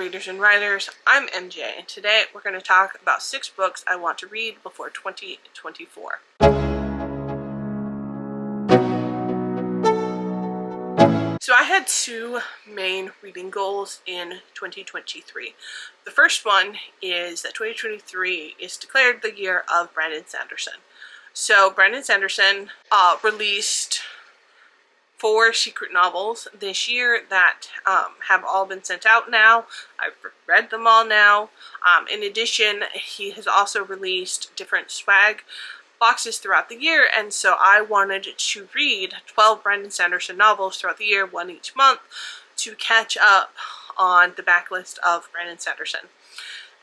readers and writers, I'm MJ, and today we're going to talk about 6 books I want to read before 2024. So I had 2 main reading goals in 2023. The first one is that 2023 is declared the year of Brandon Sanderson. So Brandon Sanderson released 4 secret novels this year that have all been sent out now. I've read them all now. In addition, he has also released different swag boxes throughout the year, and so I wanted to read 12 Brandon Sanderson novels throughout the year, 1 each month, to catch up on the backlist of Brandon Sanderson.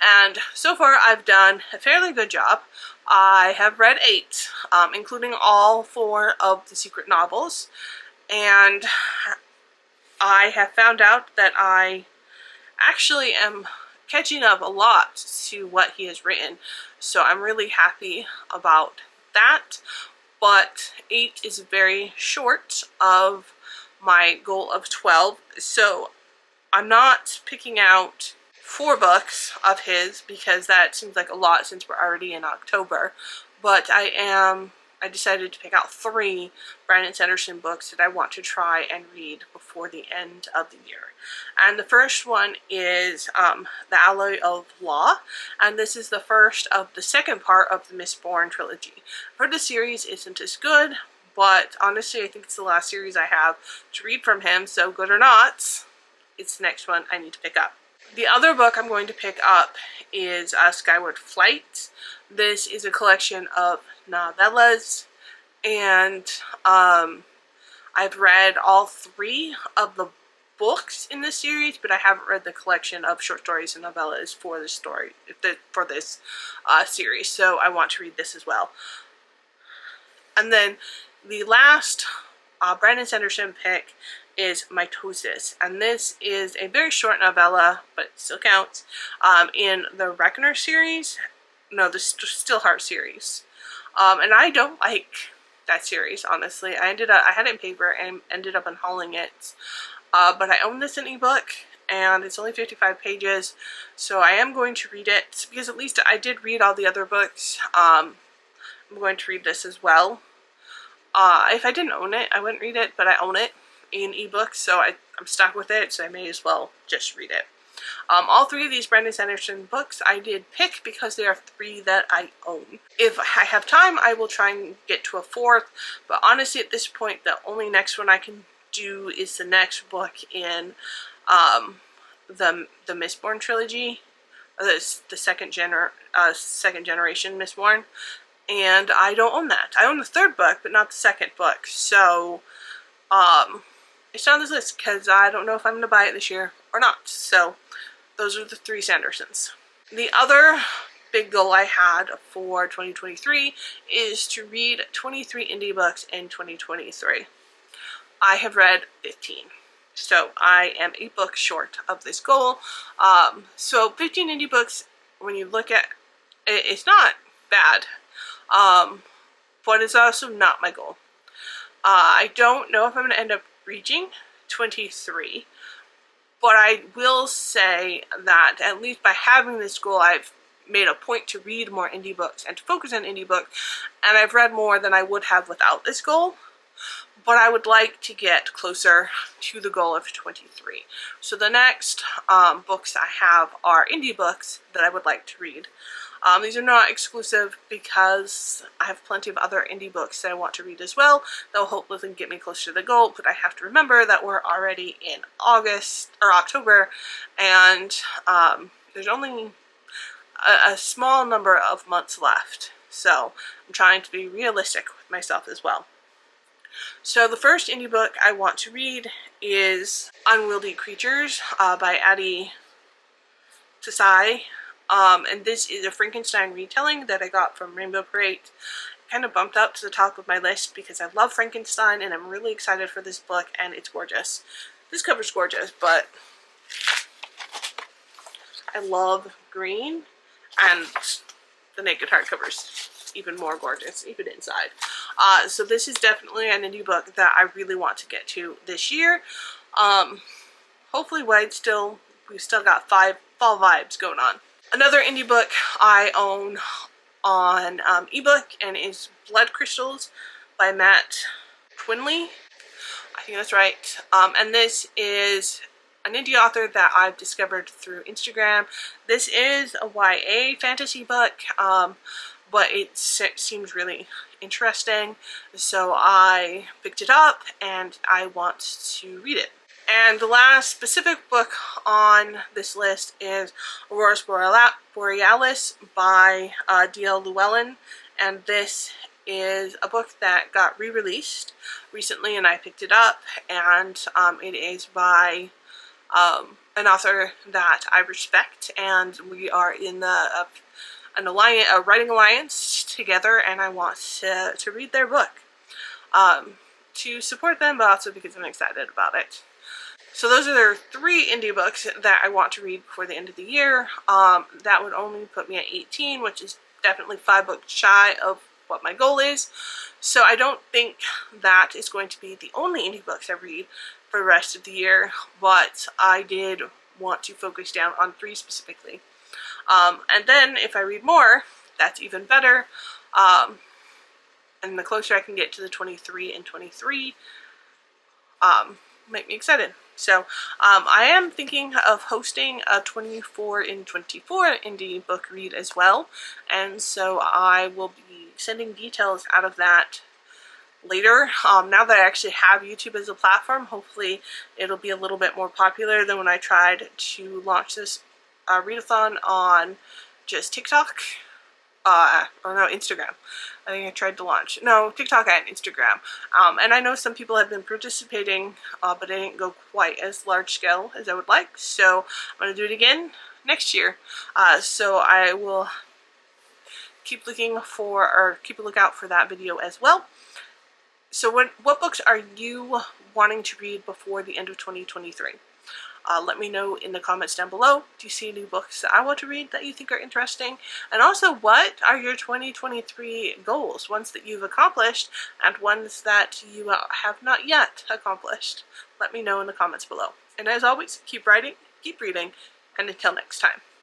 And so far I've done a fairly good job. I have read 8, including all 4 of the secret novels. And I have found out that I actually am catching up a lot to what he has written. So I'm really happy about that. But 8 is very short of my goal of 12. So I'm not picking out 4 books of his because that seems like a lot since we're already in October. But I decided to pick out 3 Brandon Sanderson books that I want to try and read before the end of the year. And the first one is The Alloy of Law, and this is the first of the second part of the Mistborn trilogy. I've heard the series isn't as good, but honestly I think it's the last series I have to read from him, so good or not, it's the next one I need to pick up. The other book I'm going to pick up is Skyward Flight. This is a collection of novellas, and I've read all 3 of the books in this series, but I haven't read the collection of short stories and novellas for this series, so I want to read this as well. And then the last Brandon Sanderson pick is Mitosis, and this is a very short novella, but it still counts, in the Reckoner series. No, the Stillheart series. And I don't like that series, honestly. I had it in paper and ended up unhauling it. But I own this in ebook, and it's only 55 pages, so I am going to read it, because at least I did read all the other books. I'm going to read this as well. If I didn't own it, I wouldn't read it, but I own it in ebook, so I'm stuck with it, so I may as well just read it. All 3 of these Brandon Sanderson books I did pick because they are 3 that I own. If I have time, I will try and get to a 4th, but honestly at this point the only next one I can do is the next book in the Mistborn trilogy, the second generation Mistborn, and I don't own that. I own the 3rd book, but not the 2nd book, so it's on this list because I don't know if I'm going to buy it this year or not. So those are the 3 Sandersons. The other big goal I had for 2023 is to read 23 indie books in 2023. I have read 15. So I am a book short of this goal. So 15 indie books, when you look at it, it's not bad. But it's also not my goal. I don't know if I'm going to end up reaching 23, but I will say that at least by having this goal, I've made a point to read more indie books and to focus on indie books, and I've read more than I would have without this goal, but I would like to get closer to the goal of 23. So the next books I have are indie books that I would like to read. These are not exclusive because I have plenty of other indie books that I want to read as well that will hopefully get me closer to the goal, but I have to remember that we're already in October, and there's only a small number of months left, so I'm trying to be realistic with myself as well. So the first indie book I want to read is Unwieldy Creatures by Adi Tasai. And this is a Frankenstein retelling that I got from Rainbow Crate. Kind of bumped up to the top of my list because I love Frankenstein and I'm really excited for this book, and it's gorgeous. This cover's gorgeous, but I love green, and the naked hardcover's even more gorgeous, even inside. So this is definitely an indie book that I really want to get to this year. Hopefully while it's still we've still got fall vibes going on. Another indie book I own on ebook and is Blood Crystals by Matt Twinley. I think that's right. And this is an indie author that I've discovered through Instagram. This is a YA fantasy book, but it seems really interesting, so I picked it up and I want to read it. And the last specific book on this list is Aurora Borealis by D.L. Llewellyn, and this is a book that got re-released recently and I picked it up, and it is by an author that I respect, and we are in a writing alliance together, and I want to read their book to support them, but also because I'm excited about it. So those are 3 indie books that I want to read before the end of the year. That would only put me at 18, which is definitely 5 books shy of what my goal is. So I don't think that is going to be the only indie books I read for the rest of the year, but I did want to focus down on 3 specifically. And then if I read more, that's even better. And the closer I can get to the 23 and 23, make me excited. So I am thinking of hosting a 24 in 24 indie book read as well, and so I will be sending details out of that later. Now that I actually have YouTube as a platform, hopefully it'll be a little bit more popular than when I tried to launch this readathon on just TikTok. Or no, Instagram. I think I tried to launch. No, TikTok and Instagram. And I know some people have been participating, but I didn't go quite as large scale as I would like. So I'm going to do it again next year. So I will keep a lookout for that video as well. So what books are you wanting to read before the end of 2023? Let me know in the comments down below. Do you see any books that I want to read that you think are interesting? And also, what are your 2023 goals? Ones that you've accomplished and ones that you have not yet accomplished. Let me know in the comments below. And as always, keep writing, keep reading, and until next time.